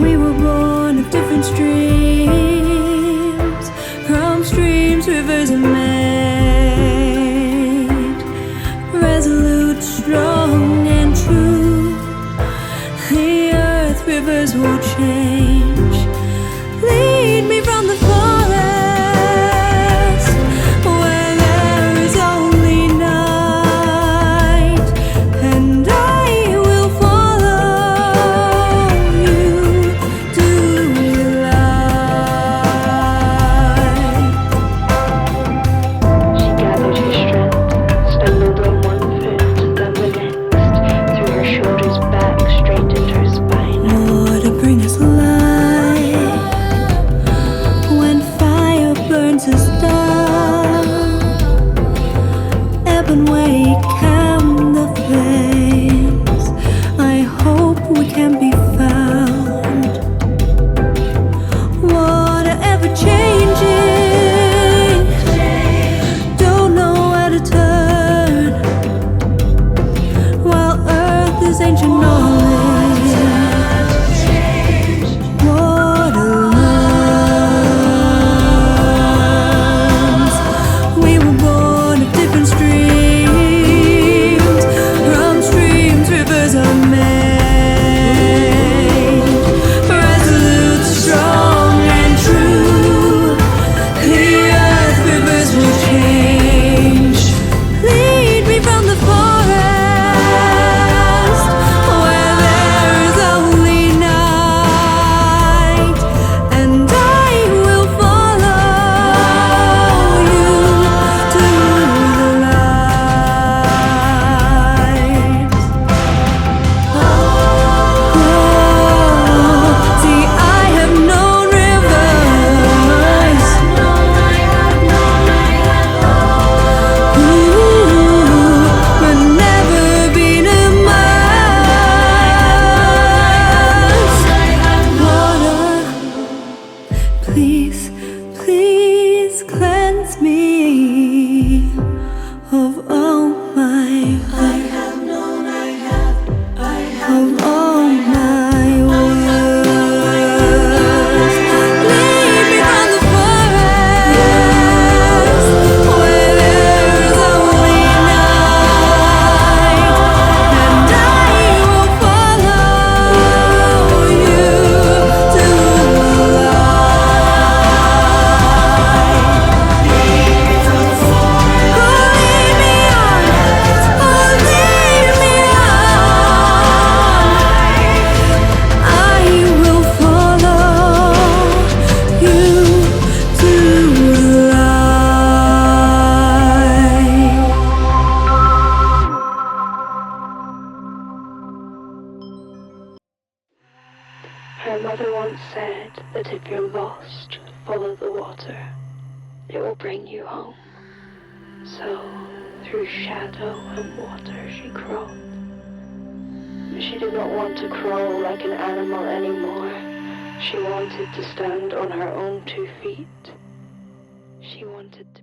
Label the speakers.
Speaker 1: We were born of different streams, from streams rivers are made, resolute, strong and true. The earth rivers will change. Lead me from the forest where there is only night, and I will follow you to the light.
Speaker 2: She gathered her strength, stumbled on one foot, then the next, threw her shoulders back, straightened her spine.
Speaker 1: Water bring us light when fire burns us down. Ebb and wake calm the flames. I hope we can be found. Water ever changing, don't know where to turn, while earth is ancient knowledge. Water learns. We were born of different streams, from streams rivers are made, resolute, strong and true. The earth rivers will change. Lead me from the forest where there is only night, and I will follow you to the light. See, I have known rivers, but never been immersed. Water, please, please cleanse me of all my of all my words. Lead me from the forest where there is only night, and I will follow you to the light. Lead me from the forest. Oh, lead me on. Oh, lead me on. I will follow you to the light.
Speaker 2: Her mother once said that if you're lost, follow the water. It will bring you home. So, through shadow and water she crawled. She did not want to crawl like an animal anymore. She wanted to stand on her own 2 feet. She wanted to